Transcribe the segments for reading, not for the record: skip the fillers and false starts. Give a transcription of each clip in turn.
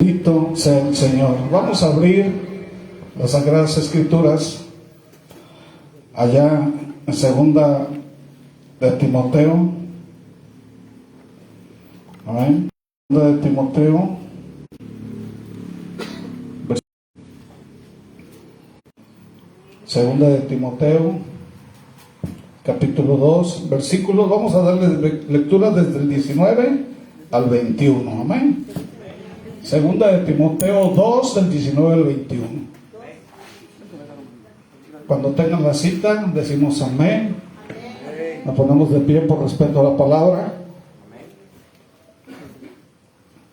Bendito sea el Señor. Vamos a abrir las Sagradas Escrituras allá en segunda de Timoteo. Amén. Segunda de Timoteo. Segunda de Timoteo, capítulo 2, versículos. Vamos a darle lectura desde el 19 al 21. Amén. Segunda de Timoteo 2, del 19 al 21. Cuando tengan la cita, decimos amén. Nos ponemos de pie por respeto a la palabra.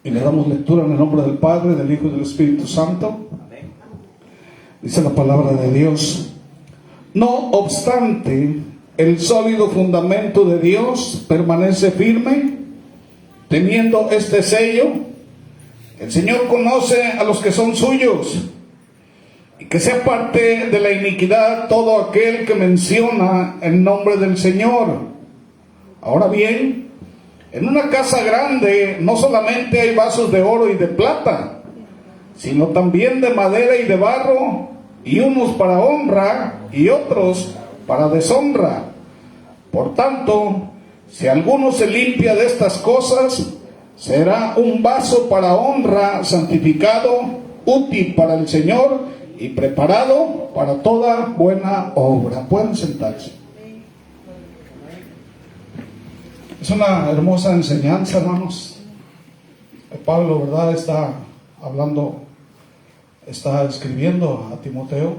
Y le damos lectura en el nombre del Padre, del Hijo y del Espíritu Santo. Dice la palabra de Dios: no obstante, el sólido fundamento de Dios permanece firme, teniendo este sello: el Señor conoce a los que son suyos, y que sea parte de la iniquidad todo aquel que menciona el nombre del Señor. Ahora bien, en una casa grande no solamente hay vasos de oro y de plata, sino también de madera y de barro, y unos para honra y otros para deshonra. Por tanto, si alguno se limpia de estas cosas, será un vaso para honra, santificado, útil para el Señor y preparado para toda buena obra. Pueden sentarse. Es una hermosa enseñanza, hermanos. Pablo, ¿verdad?, está hablando, está escribiendo a Timoteo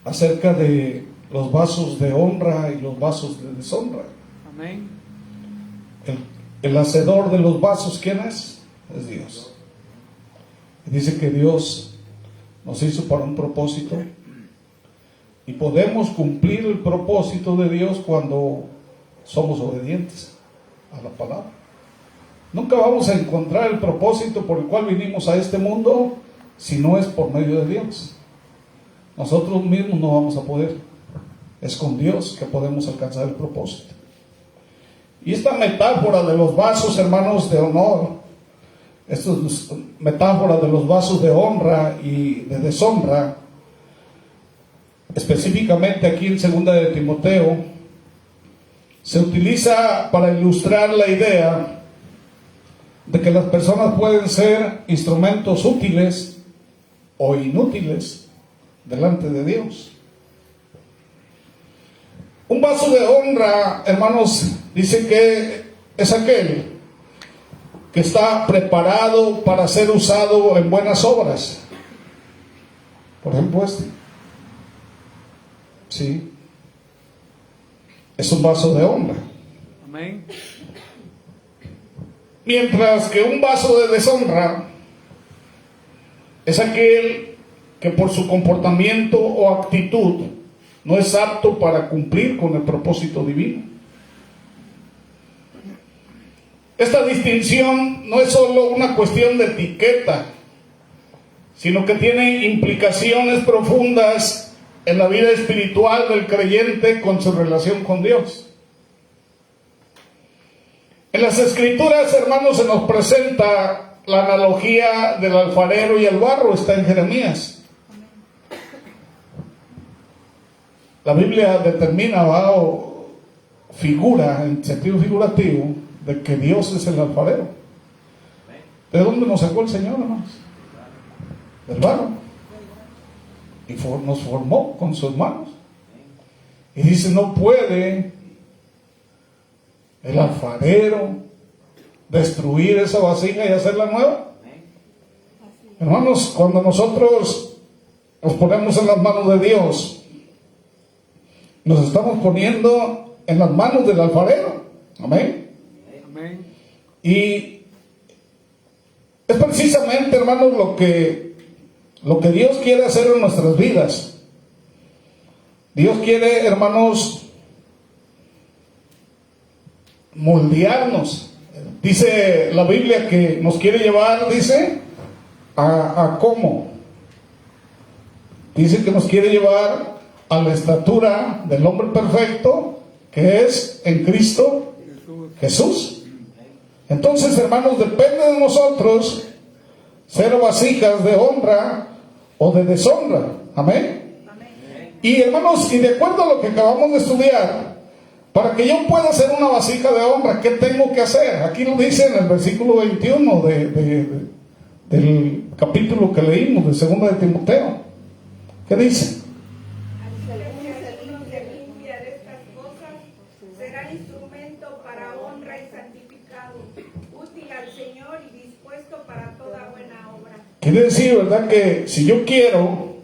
acerca de los vasos de honra y los vasos de deshonra. Amén. El hacedor de los vasos, ¿quién es? Es Dios. Dice que Dios nos hizo para un propósito, y podemos cumplir el propósito de Dios cuando somos obedientes a la palabra. Nunca vamos a encontrar el propósito por el cual vinimos a este mundo si no es por medio de Dios. Nosotros mismos no vamos a poder. Es con Dios que podemos alcanzar el propósito. Y esta metáfora de los vasos, hermanos, de honor, esta metáfora de los vasos de honra y de deshonra, específicamente aquí en segunda de Timoteo, se utiliza para ilustrar la idea de que las personas pueden ser instrumentos útiles o inútiles delante de Dios. Un vaso de honra, hermanos, dice que es aquel que está preparado para ser usado en buenas obras. Por ejemplo, este. Sí. Es un vaso de honra. Amén. Mientras que un vaso de deshonra es aquel que por su comportamiento o actitud no es apto para cumplir con el propósito divino. Esta distinción no es solo una cuestión de etiqueta, sino que tiene implicaciones profundas en la vida espiritual del creyente con su relación con Dios. En las Escrituras, hermanos, se nos presenta la analogía del alfarero y el barro. Está en Jeremías. La Biblia determina, o figura en sentido figurativo, de que Dios es el alfarero. ¿De dónde nos sacó el Señor, hermanos? Del barro. Y nos formó con sus manos. Y dice: no puede el alfarero destruir esa vasija y hacerla nueva. Hermanos, cuando nosotros nos ponemos en las manos de Dios, nos estamos poniendo en las manos del alfarero. Amén. Amén. Y es precisamente, hermanos, lo que Dios quiere hacer en nuestras vidas. Dios quiere, hermanos, moldearnos. Dice la Biblia que nos quiere llevar, dice, a ¿cómo? Dice que nos quiere llevar a la estatura del hombre perfecto, que es en Cristo Jesús. Entonces, hermanos, depende de nosotros ser vasijas de honra o de deshonra. Amén. Y hermanos, y de acuerdo a lo que acabamos de estudiar, para que yo pueda ser una vasija de honra, ¿qué tengo que hacer? Aquí lo dice en el versículo 21 del capítulo que leímos de 2 de Timoteo. ¿Qué dice? Será instrumento para honra y santificado, útil al Señor y dispuesto para toda buena obra. Quiere decir, ¿verdad?, que si yo quiero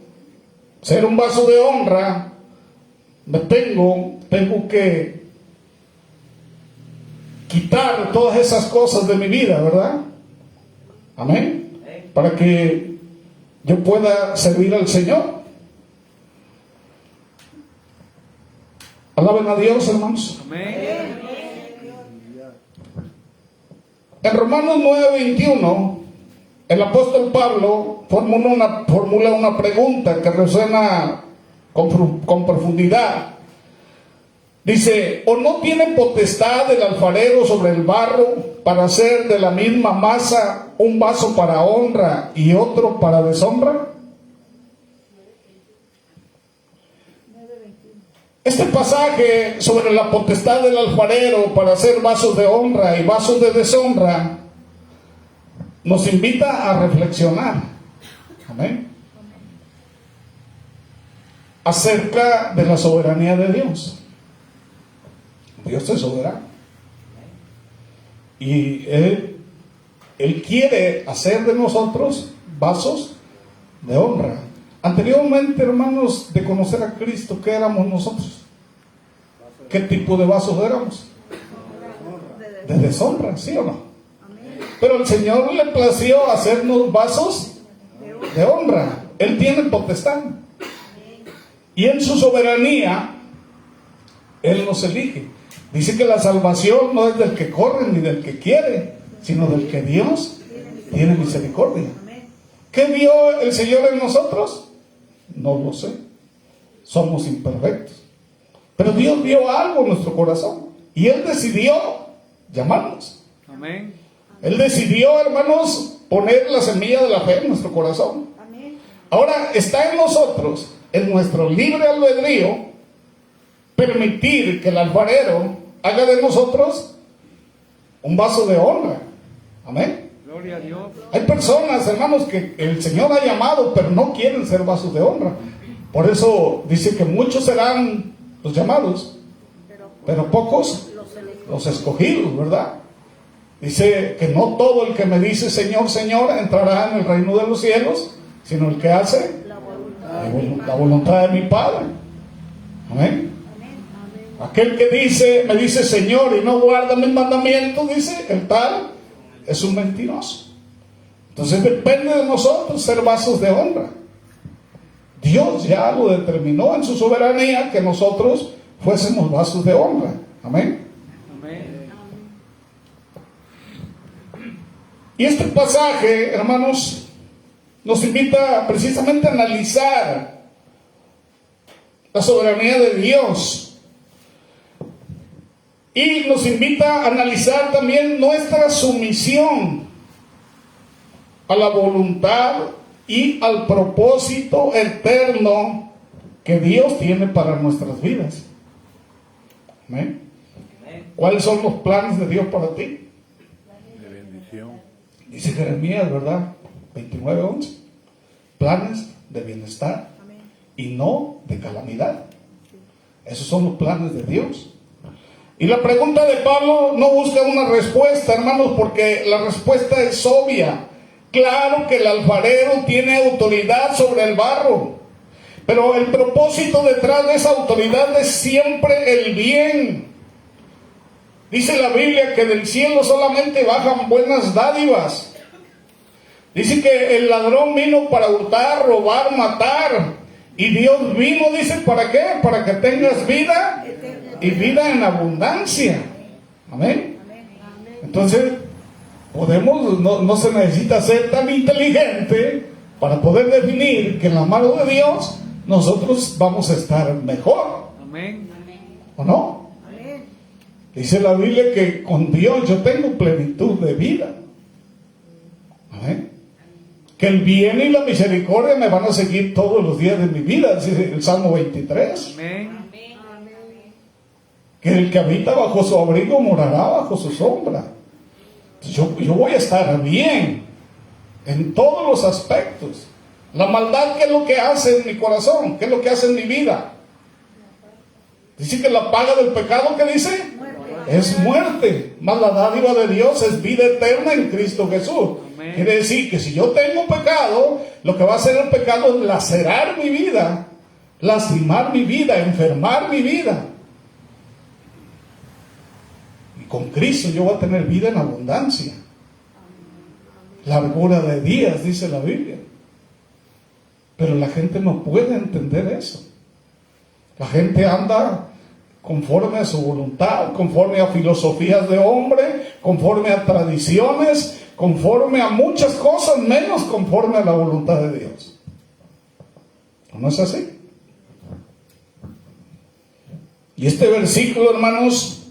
ser un vaso de honra, tengo que quitar todas esas cosas de mi vida, ¿verdad? Amén. Para que yo pueda servir al Señor. Alaben a Dios, hermanos. Amén. En Romanos 9:21, el apóstol Pablo formula una pregunta que resuena con profundidad. Dice: ¿o no tiene potestad el alfarero sobre el barro para hacer de la misma masa un vaso para honra y otro para deshonra? Este pasaje sobre la potestad del alfarero para hacer vasos de honra y vasos de deshonra nos invita a reflexionar, amén, acerca de la soberanía de Dios. Dios es soberano y Él quiere hacer de nosotros vasos de honra. Anteriormente, hermanos, de conocer a Cristo, ¿qué éramos nosotros? ¿Qué tipo de vasos éramos? De deshonra, ¿sí o no? Pero el Señor le plació hacernos vasos de honra. Él tiene potestad. Y en su soberanía, Él nos elige. Dice que la salvación no es del que corre ni del que quiere, sino del que Dios tiene misericordia. ¿Qué vio el Señor en nosotros? No lo sé. Somos imperfectos. Pero Dios vio algo en nuestro corazón y Él decidió llamarnos. Amén. Él decidió, hermanos, poner la semilla de la fe en nuestro corazón. Ahora está en nosotros, en nuestro libre albedrío, permitir que el alfarero haga de nosotros un vaso de honra. Amén. Gloria a Dios. Hay personas, hermanos, que el Señor ha llamado, pero no quieren ser vasos de honra. Por eso dice que muchos serán los llamados, pero pocos los escogidos, ¿verdad? Dice que no todo el que me dice Señor, Señor entrará en el reino de los cielos, sino el que hace la voluntad de mi Padre. Amén. Aquel que me dice Señor y no guarda mis mandamientos, dice, el tal es un mentiroso. Entonces depende de nosotros ser vasos de honra. Dios ya lo determinó en su soberanía que nosotros fuésemos vasos de honra. Amén. Amén. Y este pasaje, hermanos, nos invita precisamente a analizar la soberanía de Dios. Y nos invita a analizar también nuestra sumisión a la voluntad y al propósito eterno que Dios tiene para nuestras vidas. ¿Amén? ¿Cuáles son los planes de Dios para ti? De bendición. Dice Jeremías, ¿verdad? 29:11. Planes de bienestar y no de calamidad. Esos son los planes de Dios. Y la pregunta de Pablo no busca una respuesta, hermanos, porque la respuesta es obvia. Claro que el alfarero tiene autoridad sobre el barro, pero el propósito detrás de esa autoridad es siempre el bien. Dice la Biblia que del cielo solamente bajan buenas dádivas. Dice que el ladrón vino para hurtar, robar, matar. Y Dios vino, dice, ¿para qué? Para que tengas vida y vida en abundancia. Amén. Entonces, no se necesita ser tan inteligente para poder definir que en la mano de Dios nosotros vamos a estar mejor. Amén. ¿O no? Dice la Biblia que con Dios yo tengo plenitud de vida. Amén. Que el bien y la misericordia me van a seguir todos los días de mi vida, dice el Salmo 23. Amén. Que el que habita bajo su abrigo morará bajo su sombra. Yo voy a estar bien en todos los aspectos. La maldad, ¿qué es lo que hace en mi corazón? ¿Qué es lo que hace en mi vida? Dice que la paga del pecado, ¿qué dice? Es muerte. Mas la dádiva de Dios es vida eterna en Cristo Jesús. Amén. Quiere decir que si yo tengo pecado, lo que va a hacer el pecado es lacerar mi vida, lastimar mi vida, enfermar mi vida. Y con Cristo yo voy a tener vida en abundancia. Largura de días, dice la Biblia. Pero la gente no puede entender eso. La gente anda conforme a su voluntad, conforme a filosofías de hombre, conforme a tradiciones, conforme a muchas cosas, menos conforme a la voluntad de Dios. ¿No es así? Y este versículo, hermanos,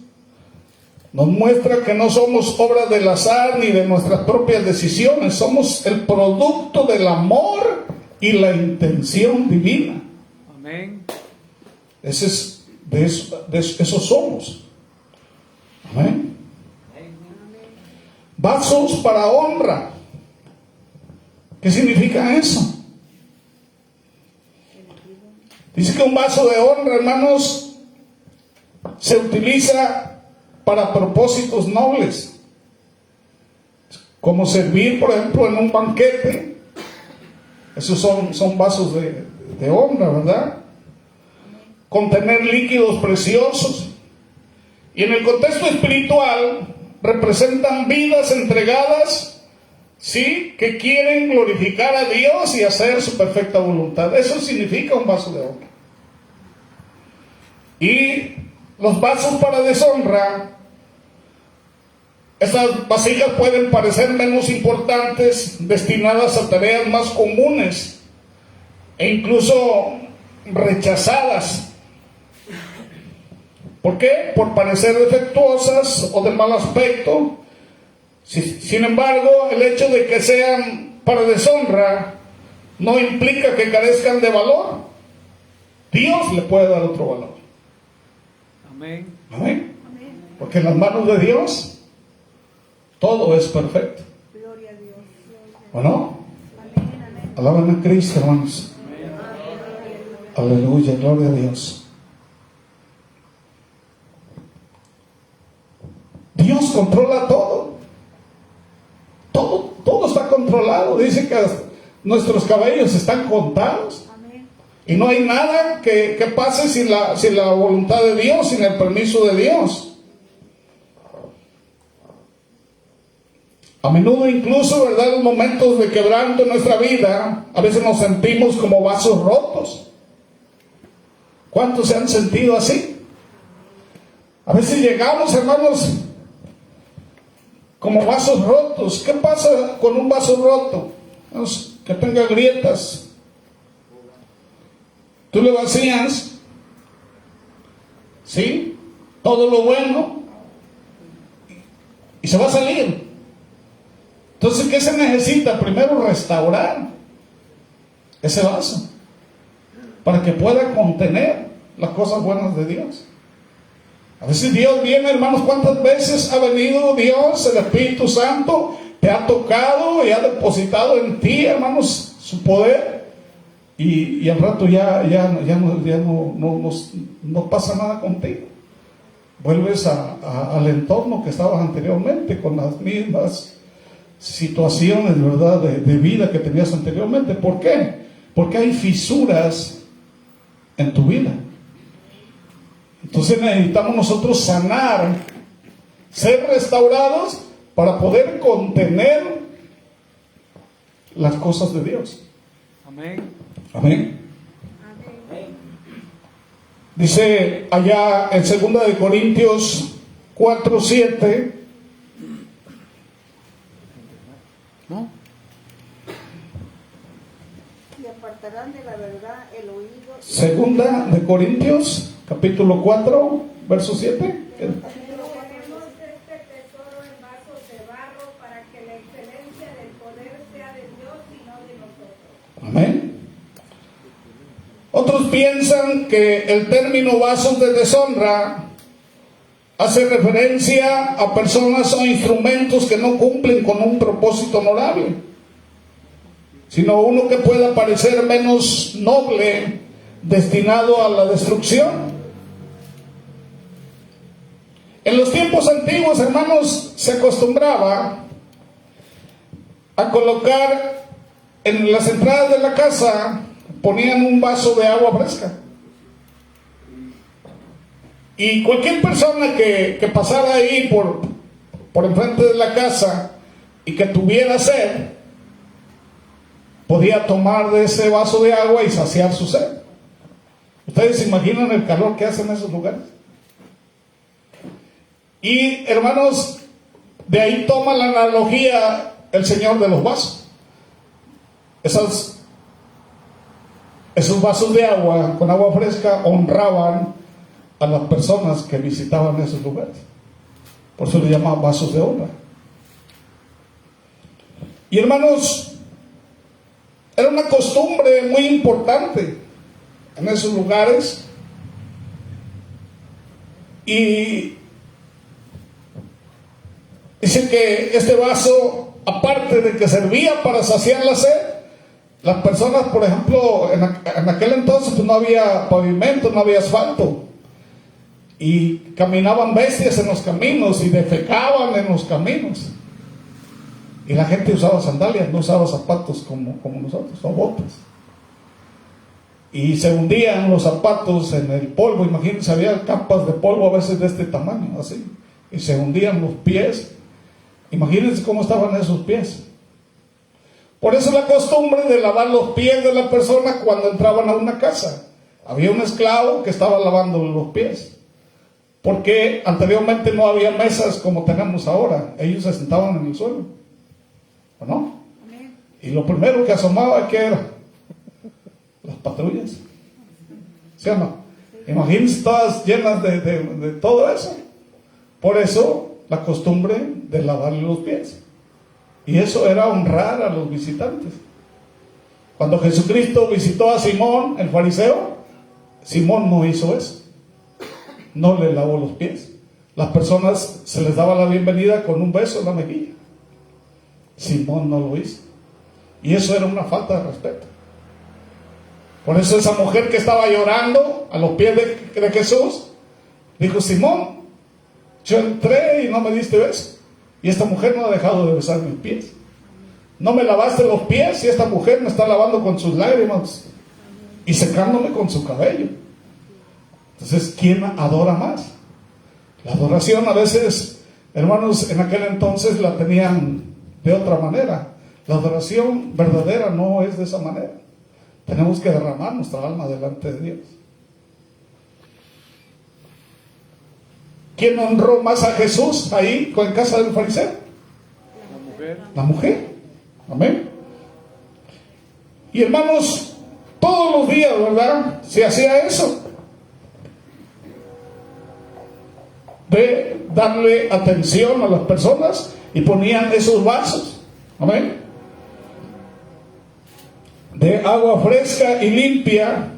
nos muestra que no somos obra del azar ni de nuestras propias decisiones, somos el producto del amor y la intención divina. Amén. Ese es, de eso somos. Amén. Vasos para honra. ¿Qué significa eso? Dice que un vaso de honra, hermanos, se utiliza para propósitos nobles, como servir, por ejemplo, en un banquete. Esos son vasos de honra, ¿verdad? Contener líquidos preciosos. Y en el contexto espiritual representan vidas entregadas, ¿sí?, que quieren glorificar a Dios y hacer su perfecta voluntad. Eso significa un vaso de honra. Y los vasos para deshonra, estas vasijas pueden parecer menos importantes, destinadas a tareas más comunes e incluso rechazadas. ¿Por qué? Por parecer defectuosas o de mal aspecto. Sin embargo, el hecho de que sean para deshonra no implica que carezcan de valor. Dios le puede dar otro valor. Amén. Amén. Porque en las manos de Dios todo es perfecto. Gloria a Dios. ¿O no? Amén, amén. Alaban a Cristo, hermanos. Aleluya, gloria a Dios. Dios controla todo. Todo está controlado. Dice que nuestros cabellos están contados. Amén. Y no hay nada que pase sin la voluntad de Dios, sin el permiso de Dios. A menudo incluso, ¿verdad?, en momentos de quebranto en nuestra vida, a veces nos sentimos como vasos rotos. ¿Cuántos se han sentido así? A veces llegamos, hermanos, como vasos rotos. ¿Qué pasa con un vaso roto? Que tenga grietas. Tú le vacías, ¿sí?, todo lo bueno, y se va a salir. Entonces, ¿qué se necesita? Primero restaurar ese vaso para que pueda contener las cosas buenas de Dios. A veces Dios viene, hermanos. ¿Cuántas veces ha venido Dios, el Espíritu Santo, te ha tocado y ha depositado en ti, hermanos, su poder? Y al rato ya no pasa nada contigo. Vuelves al entorno que estabas anteriormente, con las mismas situaciones, ¿verdad?, de vida que tenías anteriormente. ¿Por qué? Porque hay fisuras en tu vida. Entonces necesitamos nosotros sanar, ser restaurados para poder contener las cosas de Dios. Amén. Amén. Dice allá en 2 de Corintios 4:7. ¿No? Y apartarán de la verdad el oído. Segunda de Corintios, capítulo 4, verso 7. Capítulo piensan que el término vasos de deshonra hace referencia a personas o instrumentos que no cumplen con un propósito honorable, sino uno que pueda parecer menos noble, destinado a la destrucción. En los tiempos antiguos, hermanos, se acostumbraba a colocar en las entradas de la casa, ponían un vaso de agua fresca. Y cualquier persona que pasara ahí por enfrente de la casa y que tuviera sed, podía tomar de ese vaso de agua y saciar su sed. ¿Ustedes se imaginan el calor que hace en esos lugares? Y hermanos, de ahí toma la analogía el Señor de los vasos. Esos vasos de agua, con agua fresca, honraban a las personas que visitaban esos lugares. Por eso le llaman vasos de honra. Y hermanos, era una costumbre muy importante en esos lugares. Y dice que este vaso, aparte de que servía para saciar la sed, las personas, por ejemplo, en aquel entonces pues no había pavimento, no había asfalto, y caminaban bestias en los caminos y defecaban en los caminos, y la gente usaba sandalias, no usaba zapatos como nosotros, o botas, y se hundían los zapatos en el polvo. Imagínense, había capas de polvo a veces de este tamaño, así, y se hundían los pies. Imagínense cómo estaban esos pies. Por eso la costumbre de lavar los pies de la persona cuando entraban a una casa. Había un esclavo que estaba lavando los pies, porque anteriormente no había mesas como tenemos ahora. Ellos se sentaban en el suelo, ¿o no? Y lo primero que asomaba, ¿qué era? Las patrullas, ¿sí o no? Imagínense todas llenas de todo eso. Por eso la costumbre de lavarle los pies. Y eso era honrar a los visitantes. Cuando Jesucristo visitó a Simón, el fariseo, Simón no hizo eso. No le lavó los pies. Las personas se les daba la bienvenida con un beso en la mejilla. Simón no lo hizo. Y eso era una falta de respeto. Por eso esa mujer que estaba llorando a los pies de Jesús, dijo: Simón, yo entré y no me diste beso, y esta mujer no ha dejado de besar mis pies. No me lavaste los pies, y esta mujer me está lavando con sus lágrimas y secándome con su cabello. Entonces, ¿quién adora más? La adoración a veces, hermanos, en aquel entonces la tenían de otra manera. La adoración verdadera no es de esa manera. Tenemos que derramar nuestra alma delante de Dios. ¿Quién honró más a Jesús ahí en casa del fariseo? La mujer. La mujer. Amén. Y hermanos, todos los días, ¿verdad?, se hacía eso, de darle atención a las personas, y ponían esos vasos, amén, de agua fresca y limpia,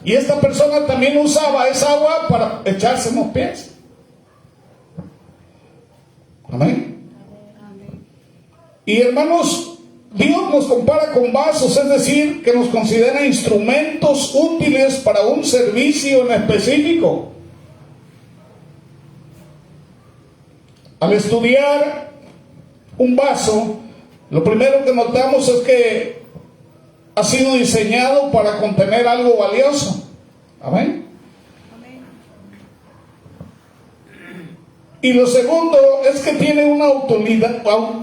y esta persona también usaba esa agua para echarse en los pies. Amén. Y hermanos, Dios nos compara con vasos, es decir, que nos considera instrumentos útiles para un servicio en específico. Al estudiar un vaso, lo primero que notamos es que ha sido diseñado para contener algo valioso. Amén. Y lo segundo es que tiene una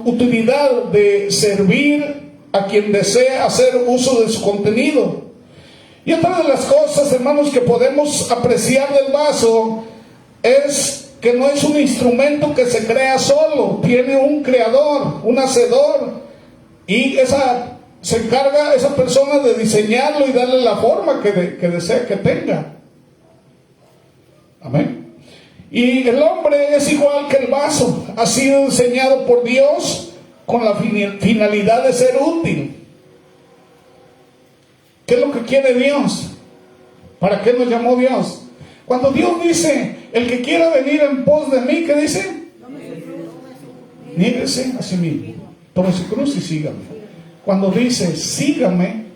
utilidad de servir a quien desea hacer uso de su contenido. Y otra de las cosas, hermanos, que podemos apreciar del vaso es que no es un instrumento que se crea solo. Tiene un creador, un hacedor, y se encarga esa persona de diseñarlo y darle la forma que desea que tenga. Amén. Y el hombre es igual que el vaso, ha sido diseñado por Dios con la finalidad de ser útil. ¿Qué es lo que quiere Dios? ¿Para qué nos llamó Dios? Cuando Dios dice, el que quiera venir en pos de mí, ¿qué dice? Niéguese a sí mismo, tome su cruz y sígame. Cuando dice sígame,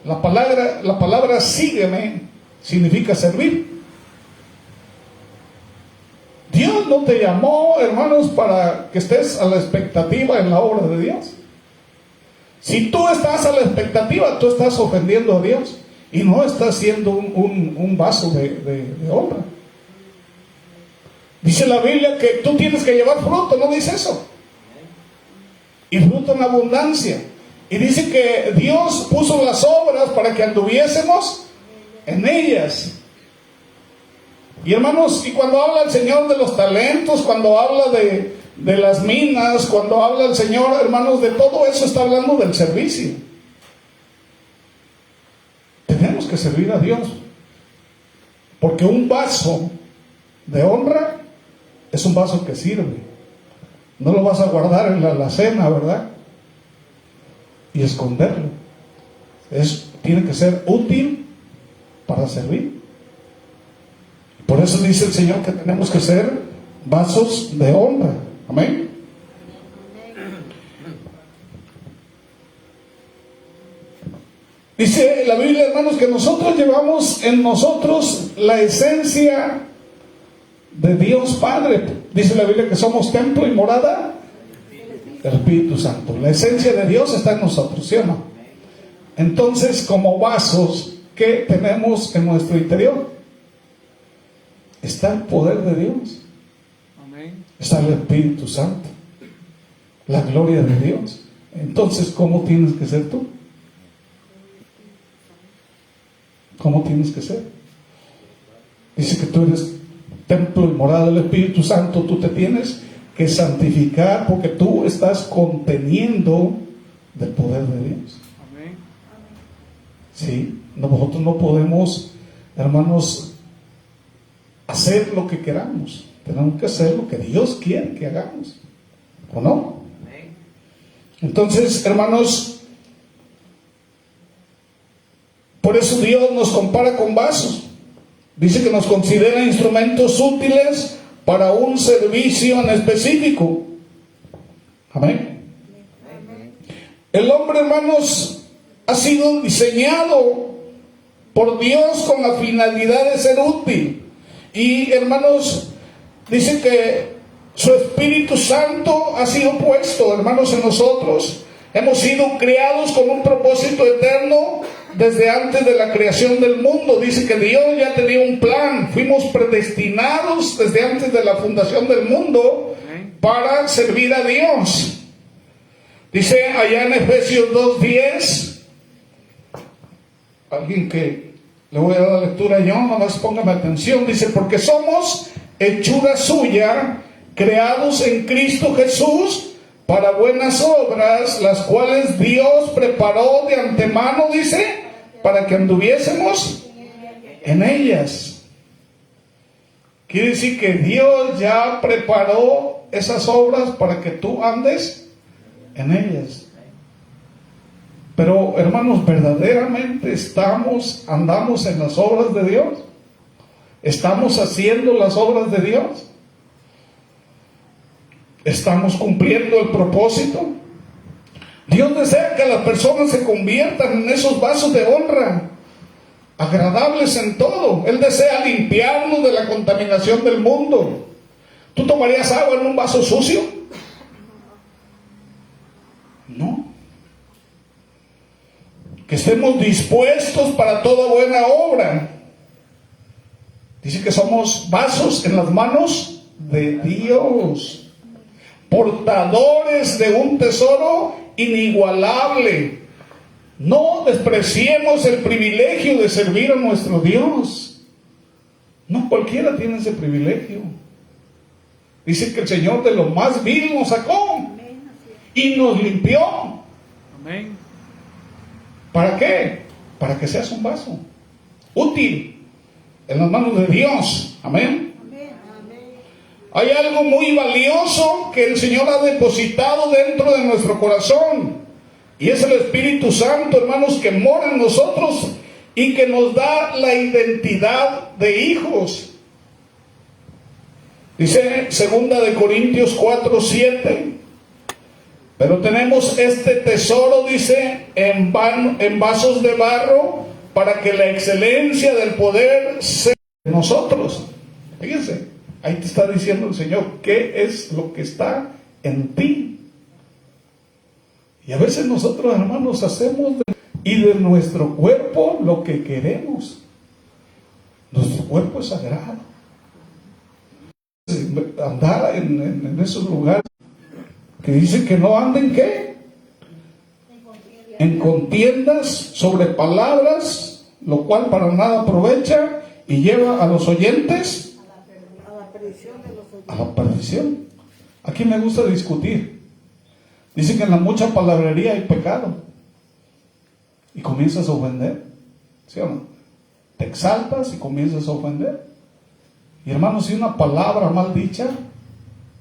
la palabra sígueme significa servir. Dios no te llamó, hermanos, para que estés a la expectativa en la obra de Dios. Si tú estás a la expectativa, tú estás ofendiendo a Dios y no estás siendo un vaso de honra. Dice la Biblia que tú tienes que llevar fruto, ¿no dice eso? Y fruto en abundancia. Y dice que Dios puso las obras para que anduviésemos en ellas. Y hermanos, y cuando habla el Señor de los talentos, cuando habla de las minas, cuando habla el Señor, hermanos, de todo eso está hablando del servicio. Tenemos que servir a Dios, porque un vaso de honra es un vaso que sirve. No lo vas a guardar en la alacena, ¿verdad? Y esconderlo. Tiene que ser útil para servir. Por eso dice el Señor que tenemos que ser vasos de honra. Amén. Dice la Biblia, hermanos, que nosotros llevamos en nosotros la esencia de Dios Padre. Dice la Biblia que somos templo y morada del Espíritu Santo. La esencia de Dios está en nosotros, ¿sí o no? Entonces, como vasos, ¿qué tenemos en nuestro interior? Está el poder de Dios. Amén. Está el Espíritu Santo, la gloria de Dios. Entonces, ¿cómo tienes que ser tú? ¿Cómo tienes que ser? Dice que tú eres templo y morada del Espíritu Santo. Tú te tienes que santificar porque tú estás conteniendo del poder de Dios. Amén. Sí, nosotros no podemos, hermanos, hacer lo que queramos. Tenemos que hacer lo que Dios quiere que hagamos, ¿o no? Entonces, hermanos, por eso Dios nos compara con vasos. Dice que nos considera instrumentos útiles para un servicio en específico. Amén. El hombre, hermanos, ha sido diseñado por Dios con la finalidad de ser útil. Y hermanos, dice que su Espíritu Santo ha sido puesto, hermanos, en nosotros. Hemos sido creados con un propósito eterno desde antes de la creación del mundo. Dice que Dios ya tenía un plan. Fuimos predestinados desde antes de la fundación del mundo para servir a Dios. Dice allá en Efesios 2:10, alguien que le voy a dar la lectura yo, nomás póngame atención. Dice, porque somos hechura suya, creados en Cristo Jesús para buenas obras, las cuales Dios preparó de antemano, dice, para que anduviésemos en ellas. Quiere decir que Dios ya preparó esas obras para que tú andes en ellas. Pero, hermanos, ¿verdaderamente andamos en las obras de Dios? ¿Estamos haciendo las obras de Dios? ¿Estamos cumpliendo el propósito? Dios desea que las personas se conviertan en esos vasos de honra, agradables en todo. Él desea limpiarnos de la contaminación del mundo. ¿Tú tomarías agua en un vaso sucio? No. Que estemos dispuestos para toda buena obra. Dice que somos vasos en las manos de Dios, portadores de un tesoro inigualable. No despreciemos el privilegio de servir a nuestro Dios. No cualquiera tiene ese privilegio. Dice que el Señor de lo más vil nos sacó y nos limpió. Amén. ¿Para qué? Para que seas un vaso útil en las manos de Dios. Amén. Hay algo muy valioso que el Señor ha depositado dentro de nuestro corazón, y es el Espíritu Santo, hermanos, que mora en nosotros y que nos da la identidad de hijos. Dice 2 Corintios 4:7, pero tenemos este tesoro, dice, en vasos de barro, para que la excelencia del poder sea de nosotros. Fíjense, ahí te está diciendo el Señor, ¿qué es lo que está en ti? Y a veces nosotros, hermanos, hacemos de nuestro cuerpo lo que queremos. Nuestro cuerpo es sagrado. Andar en esos lugares que dicen que no anden, ¿qué? En contiendas sobre palabras, lo cual para nada aprovecha y lleva a los oyentes a la perdición. ¿A quién le gusta discutir? Dicen que en la mucha palabrería hay pecado. Y comienzas a ofender, ¿sí o no? Te exaltas y comienzas a ofender. Y hermanos, si una palabra mal dicha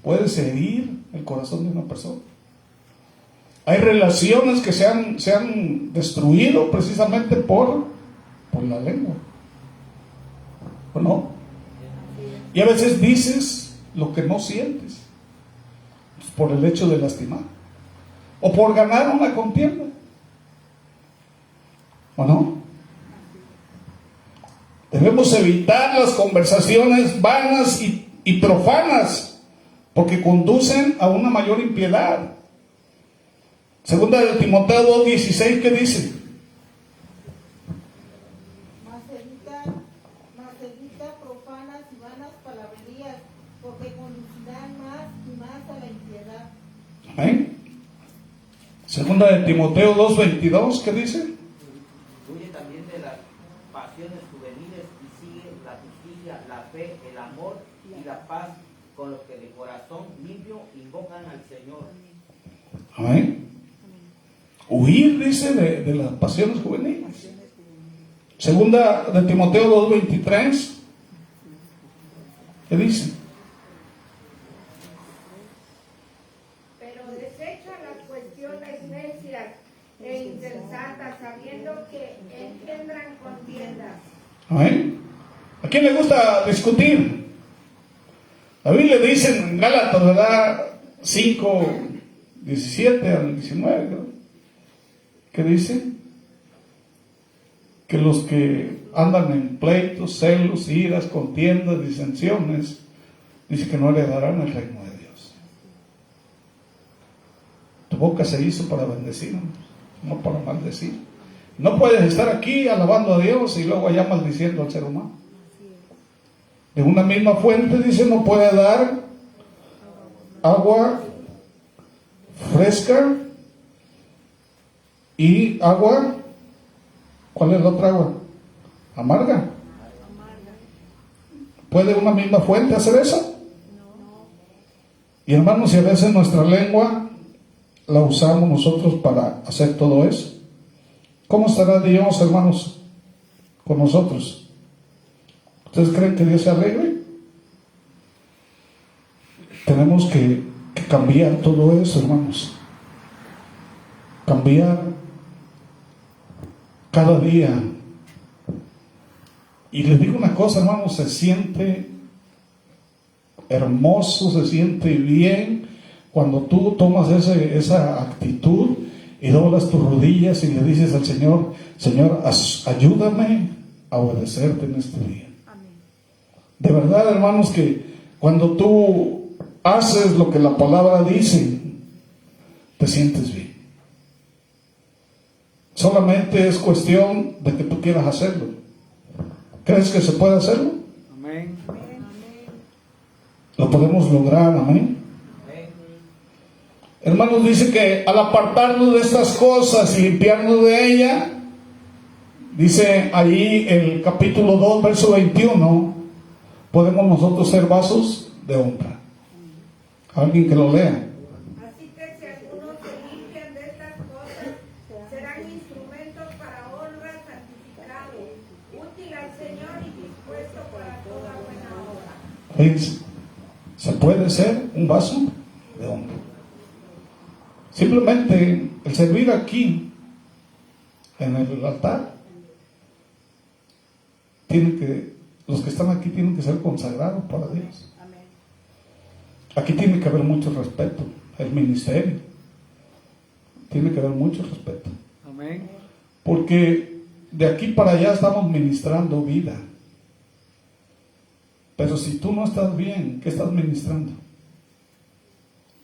puede herir el corazón de una persona. Hay relaciones que se han destruido precisamente por la lengua. ¿O no? Y a veces dices lo que no sientes por el hecho de lastimar o por ganar una contienda. ¿O no? Debemos evitar las conversaciones vanas y profanas, porque conducen a una mayor impiedad. 2 Timoteo 2:16, ¿qué dice? Mas evita profanas y vanas palabrerías, porque conducirán más y más a la impiedad. Amén. 2 Timoteo 2:22, ¿qué dice? Huye también de las pasiones juveniles y sigue la justicia, la fe, el amor y la paz con los que de corazón limpio invocan al Señor. Amén. Huir, dice, de las pasiones juveniles. 2 Timoteo 2:23, ¿qué dice? Pero desecha las cuestiones necias e insensatas, sabiendo que engendran contiendas. Amén. ¿A quién le gusta discutir? La Biblia dice en Gálatas, ¿verdad? 5:17 al 19, ¿verdad? ¿Qué dice? Que los que andan en pleitos, celos, iras, contiendas, disensiones, dice que no heredarán el reino de Dios. Tu boca se hizo para bendecir, no para maldecir. No puedes estar aquí alabando a Dios y luego allá maldiciendo al ser humano. De una misma fuente, dice, no puede dar agua fresca y agua, ¿cuál es la otra agua? Amarga. ¿Puede una misma fuente hacer eso? Y hermanos, si a veces nuestra lengua la usamos nosotros para hacer todo eso, ¿cómo estará Dios, hermanos, con nosotros? ¿Ustedes creen que Dios se alegre? Tenemos que cambiar todo eso, hermanos. Cambiar cada día. Y les digo una cosa, hermanos, se siente hermoso, se siente bien cuando tú tomas esa actitud y doblas tus rodillas y le dices al Señor: Señor, ayúdame a obedecerte en este día. De verdad, hermanos, que cuando tú haces lo que la palabra dice, te sientes bien. Solamente es cuestión de que tú quieras hacerlo. ¿Crees que se puede hacerlo? Amén. Lo podemos lograr, amén. Hermanos, dice que al apartarnos de estas cosas y limpiarnos de ellas, dice ahí el capítulo 2, verso 21, podemos nosotros ser vasos de honra. Alguien que lo lea. Así que si algunos se limpian de estas cosas, serán instrumentos para honra, santificado, útil al Señor y dispuesto para toda buena obra. Fíjense, se puede ser un vaso de honra. Simplemente el servir aquí en el altar los que están aquí tienen que ser consagrados para Dios. Aquí tiene que haber mucho respeto. El ministerio tiene que haber mucho respeto. Amén. Porque de aquí para allá estamos ministrando vida. Pero si tú no estás bien, ¿qué estás ministrando?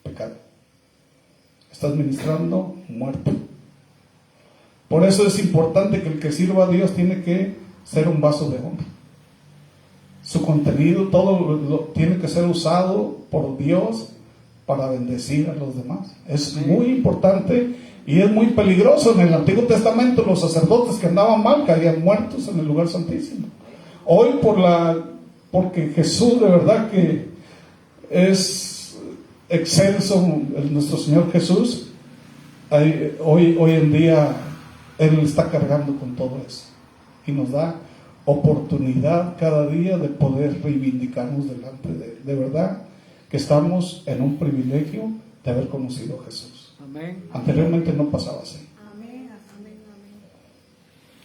Pecado. Estás ministrando muerte. Por eso es importante que el que sirva a Dios tiene que ser un vaso de honra. Su contenido, todo tiene que ser usado por Dios para bendecir a los demás. Es muy importante y es muy peligroso. En el Antiguo Testamento los sacerdotes que andaban mal caían muertos en el lugar santísimo. Hoy porque Jesús de verdad que es excelso, nuestro Señor Jesús, hoy en día Él está cargando con todo eso y nos da oportunidad cada día de poder reivindicarnos delante de Él. De verdad que estamos en un privilegio de haber conocido a Jesús. Amén. Anteriormente no pasaba así.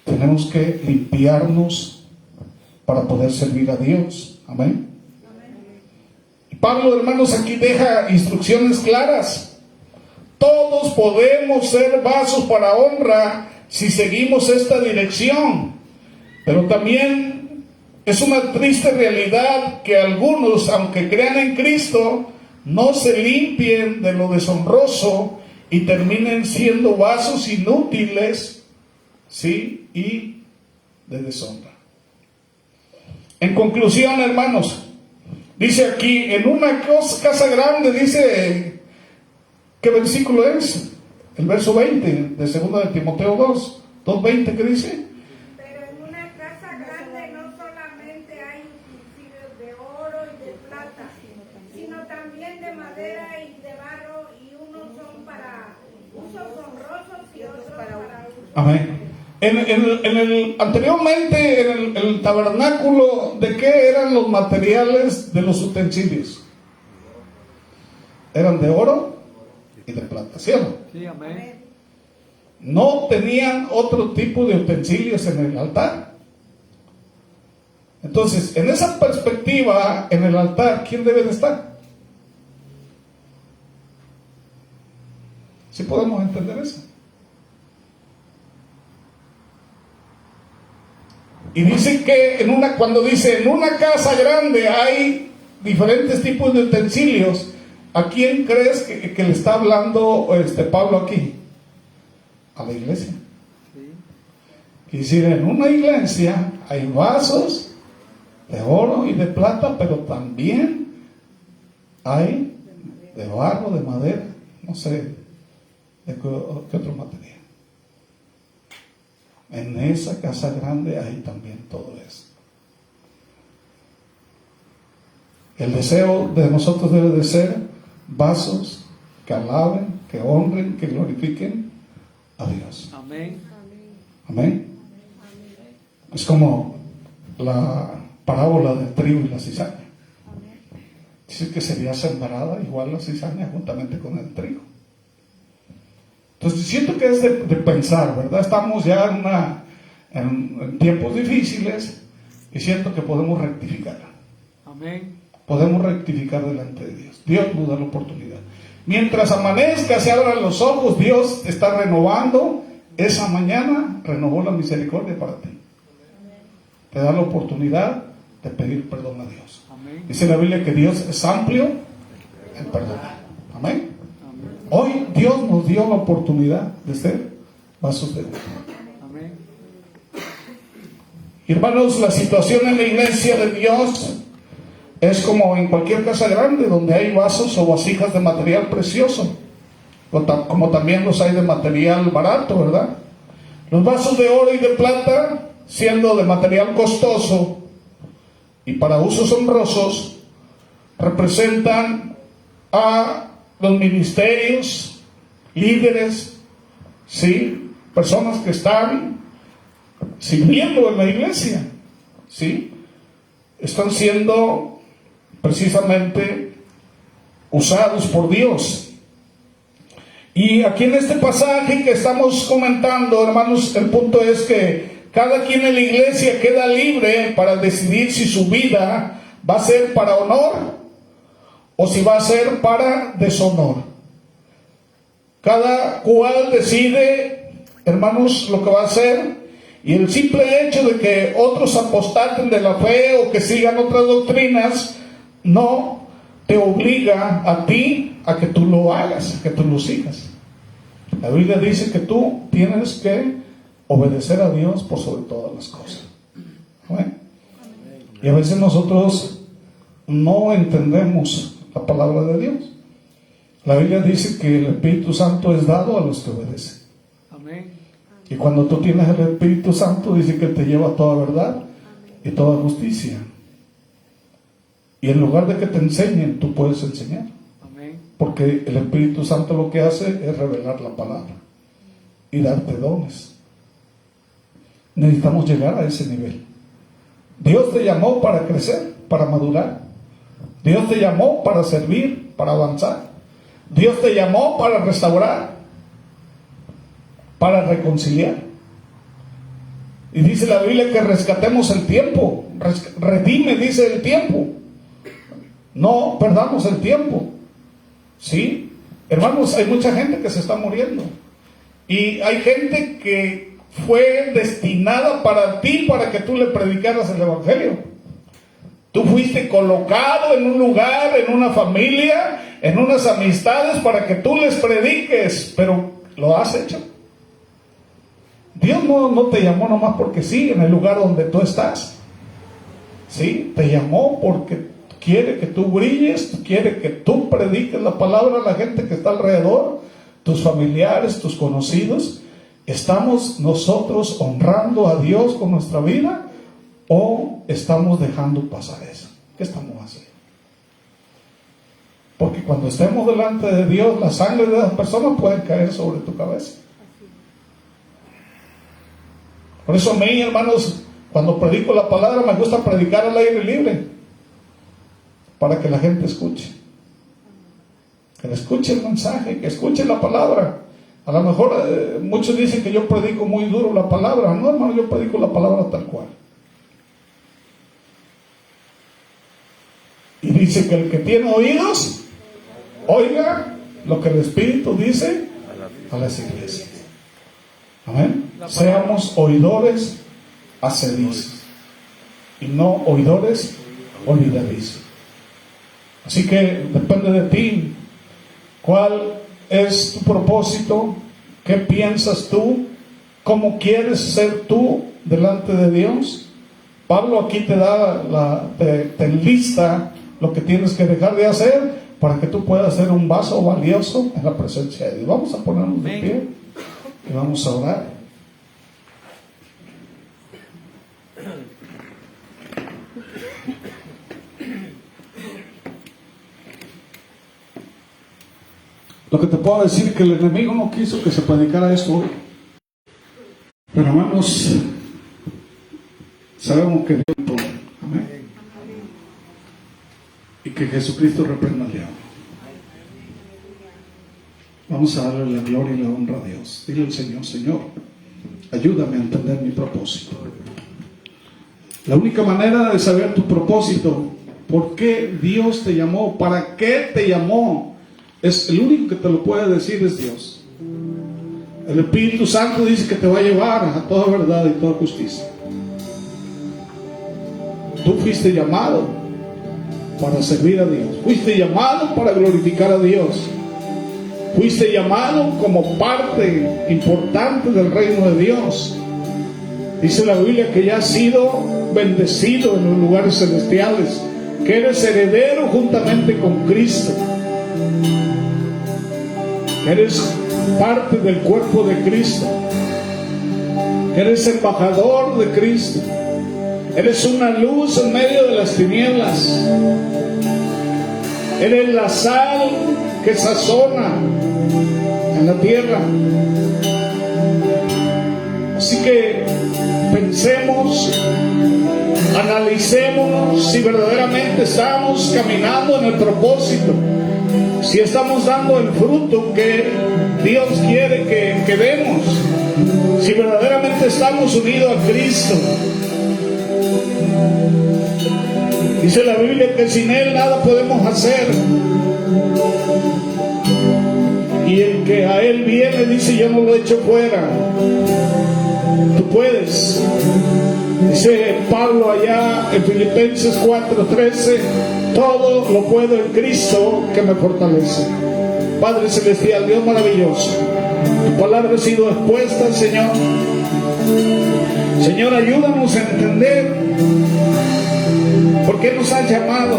Tenemos que limpiarnos para poder servir a Dios. Amén. Y Pablo, hermanos, aquí deja instrucciones claras. Todos podemos ser vasos para honra si seguimos esta dirección. Pero también es una triste realidad que algunos, aunque crean en Cristo, no se limpien de lo deshonroso y terminen siendo vasos inútiles, ¿sí? Y de deshonra. En conclusión, hermanos, dice aquí, en una casa grande, dice, ¿qué versículo es? El verso 20 de 2 de Timoteo 2:20, ¿qué dice? Pero en una casa grande no solamente hay utensilios de oro y de plata, sino también de madera y de barro, y unos son para usos honrosos y otros para usos. Amén. Anteriormente en el tabernáculo, ¿de qué eran los materiales de los utensilios? Eran de oro y de plata, ¿sí o no? Sí, amén. No tenían otro tipo de utensilios en el altar. Entonces, en esa perspectiva, en el altar, ¿quién debe de estar? ¿Sí podemos entender eso? Y dice que cuando dice en una casa grande hay diferentes tipos de utensilios, ¿a quién crees que le está hablando Pablo aquí? A la iglesia. Sí. Es decir, en una iglesia hay vasos de oro y de plata, pero también hay de barro, de madera, no sé, de qué otro material. En esa casa grande hay también todo eso. El deseo de nosotros debe de ser vasos que alaben, que honren, que glorifiquen a Dios. Amén. Amén. Es como la parábola del trigo y la cizaña. Dice que sería sembrada igual la cizaña juntamente con el trigo. Entonces siento que es de pensar, ¿verdad? Estamos ya en tiempos difíciles y siento que podemos rectificar. Amén. Podemos rectificar delante de Dios. Dios nos da la oportunidad. Mientras amanezca, se abran los ojos, Dios está renovando. Esa mañana renovó la misericordia para ti. Te da la oportunidad de pedir perdón a Dios. Amén. Dice la Biblia que Dios es amplio en perdonar. Amén. Amén. Hoy Dios nos dio la oportunidad de ser vasos de oro. Amén. Hermanos, la situación en la iglesia de Dios es como en cualquier casa grande donde hay vasos o vasijas de material precioso, como también los hay de material barato, ¿verdad? Los vasos de oro y de plata, siendo de material costoso y para usos honrosos, representan a los ministerios, líderes, ¿sí? Personas que están sirviendo en la iglesia, ¿sí? Están siendo precisamente usados por Dios. Y aquí en este pasaje que estamos comentando, hermanos, el punto es que Cada quien en la iglesia queda libre para decidir si su vida va a ser para honor o si va a ser para deshonor. Cada cual decide, hermanos, lo que va a hacer. Y el simple hecho de que otros apostaten de la fe o que sigan otras doctrinas no te obliga a ti a que tú lo hagas, a que tú lo sigas. La Biblia dice que tú tienes que obedecer a Dios por sobre todas las cosas. ¿Bueno? Y a veces nosotros no entendemos la palabra de Dios. La Biblia dice que el Espíritu Santo es dado a los que obedecen. Amén. Y cuando tú tienes el Espíritu Santo, dice que te lleva a toda verdad y toda justicia. Y en lugar de que te enseñen, tú puedes enseñar. Amén. Porque el Espíritu Santo lo que hace es revelar la palabra y darte dones. Necesitamos llegar a ese nivel. Dios te llamó para crecer, para madurar. Dios te llamó para servir, para avanzar. Dios te llamó para restaurar, para reconciliar. Y dice la Biblia que rescatemos el tiempo. Redime, dice, el tiempo. No perdamos el tiempo. ¿Sí? Hermanos, hay mucha gente que se está muriendo. Y hay gente que fue destinada para ti, para que tú le predicaras el Evangelio. Tú fuiste colocado en un lugar, en una familia, en unas amistades para que tú les prediques. Pero ¿lo has hecho? Dios no te llamó nomás porque sí, en el lugar donde tú estás. Sí, te llamó porque quiere que tú brilles, quiere que tú prediques la palabra a la gente que está alrededor, tus familiares, tus conocidos. ¿Estamos nosotros honrando a Dios con nuestra vida o estamos dejando pasar eso? ¿Qué estamos haciendo? Porque cuando estemos delante de Dios, la sangre de las personas puede caer sobre tu cabeza. Por eso a mí, hermanos, cuando predico la palabra, me gusta predicar al aire libre, para que la gente escuche. Que escuche el mensaje, que escuche la palabra. A lo mejor muchos dicen que yo predico muy duro la palabra. No, hermano, yo predico la palabra tal cual. Y dice que el que tiene oídos, oiga lo que el Espíritu dice a las iglesias. Amén. Seamos oidores hacedizos y no oidores olvidadizos. Así que depende de ti. ¿Cuál es tu propósito? ¿Qué piensas tú? ¿Cómo quieres ser tú delante de Dios? Pablo aquí te da te enlista lo que tienes que dejar de hacer para que tú puedas ser un vaso valioso en la presencia de Dios. Vamos a ponernos de pie y vamos a orar. Lo que te puedo decir es que el enemigo no quiso que se predicara esto hoy. Pero hermanos, sabemos que Dios todo. Amén. Y que Jesucristo reprenda al diablo. Vamos a darle la gloria y la honra a Dios. Dile al Señor: Señor, ayúdame a entender mi propósito. La única manera de saber tu propósito, por qué Dios te llamó, para qué te llamó, es el único que te lo puede decir, es Dios. El Espíritu Santo dice que te va a llevar a toda verdad y toda justicia. Tú fuiste llamado para servir a Dios. Fuiste llamado para glorificar a Dios. Fuiste llamado como parte importante del reino de Dios. Dice la Biblia que ya has sido bendecido en los lugares celestiales, que eres heredero juntamente con Cristo. Eres parte del cuerpo de Cristo. Eres embajador de Cristo. Eres una luz en medio de las tinieblas. Eres la sal que sazona en la tierra. Así que pensemos, analicémonos si verdaderamente estamos caminando en el propósito, si estamos dando el fruto que Dios quiere que demos, si verdaderamente solamente estamos unidos a Cristo. Dice la Biblia que sin Él nada podemos hacer. Y el que a Él viene dice: yo no lo echo fuera. Tú puedes. Dice Pablo allá en Filipenses 4:13: todo lo puedo en Cristo que me fortalece. Padre celestial, Dios maravilloso, tu palabra ha sido expuesta, Señor. Señor, ayúdanos a entender por qué nos has llamado.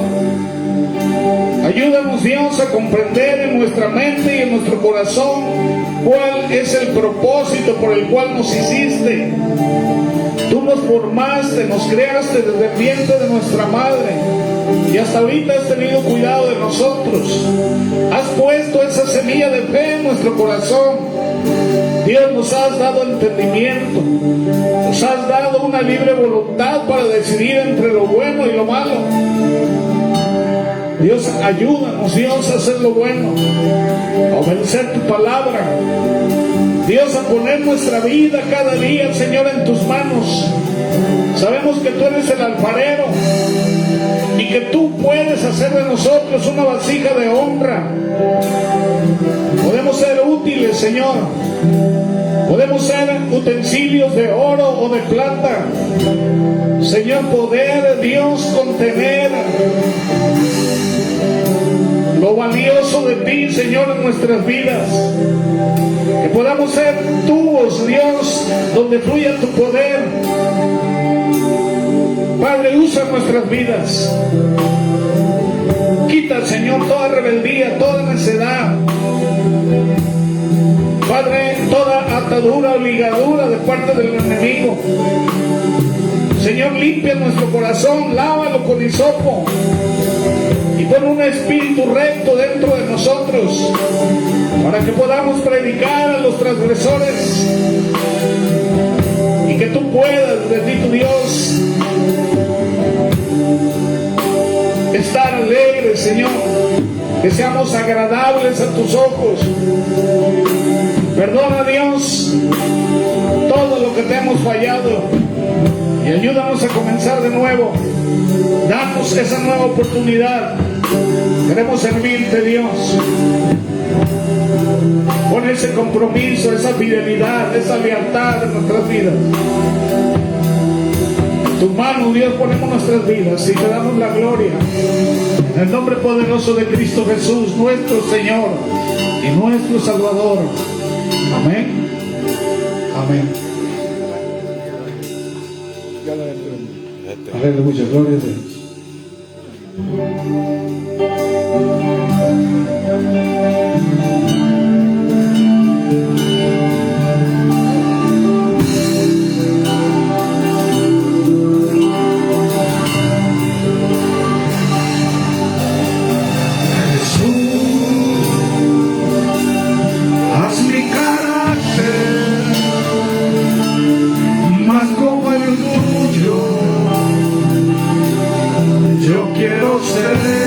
Ayúdanos, Dios, a comprender en nuestra mente y en nuestro corazón cuál es el propósito por el cual nos hiciste. Tú nos formaste, nos creaste desde el vientre de nuestra madre y hasta ahorita has tenido cuidado de nosotros. Has puesto esa semilla de fe en nuestro corazón. Dios, nos has dado entendimiento, nos has dado una libre voluntad para decidir entre lo bueno y lo malo. Dios, ayúdanos, Dios, a hacer lo bueno, a obedecer tu palabra. Dios, a poner nuestra vida cada día, Señor, en tus manos. Sabemos que tú eres el alfarero y que tú puedes hacer de nosotros una vasija de honra. Podemos ser útiles, Señor. Podemos ser utensilios de oro o de plata. Señor, poder, Dios, contener lo valioso de ti, Señor, en nuestras vidas. Que podamos ser tubos, Dios, donde fluya tu poder. Padre, usa nuestras vidas. Quita, Señor, toda rebeldía, toda necedad. Padre, toda atadura o ligadura de parte del enemigo. Señor, limpia nuestro corazón, lávalo con hisopo y pon un espíritu recto dentro de nosotros para que podamos predicar a los transgresores y que tú puedas, bendito Dios, estar alegres, Señor, que seamos agradables a tus ojos. Perdona, Dios, todo lo que te hemos fallado y ayúdanos a comenzar de nuevo. Danos esa nueva oportunidad. Queremos servirte, Dios. Pon ese compromiso, esa fidelidad, esa lealtad en nuestras vidas. En tus manos, Dios, ponemos nuestras vidas y te damos la gloria. En el nombre poderoso de Cristo Jesús, nuestro Señor y nuestro Salvador. Amén. Amén. Aleluya, gloria a Dios. Más como el tuyo, yo quiero ser.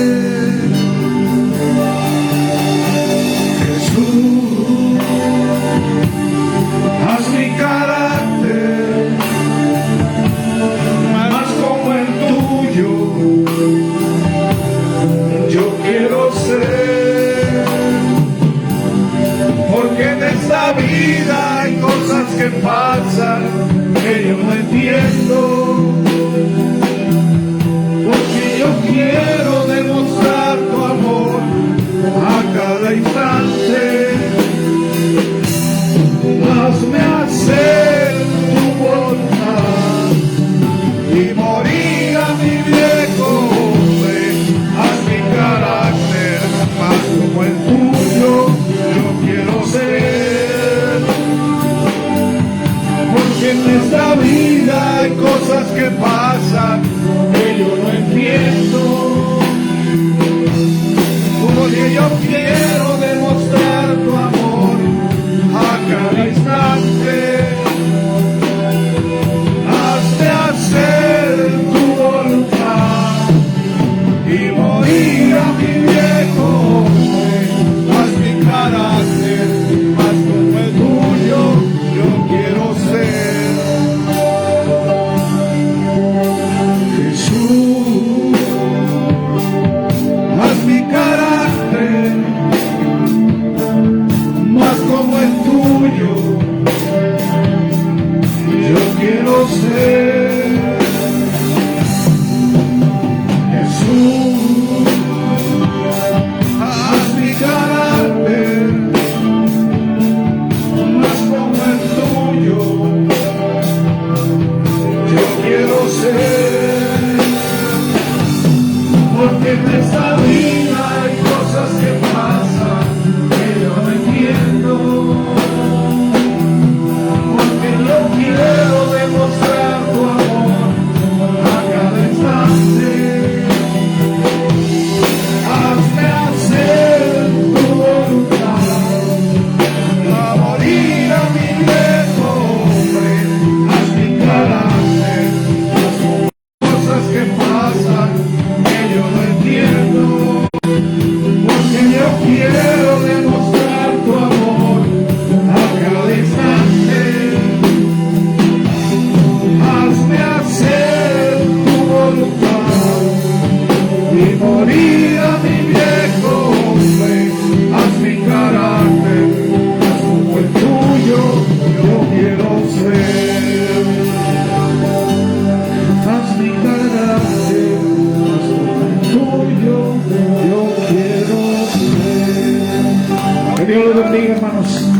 hermanos.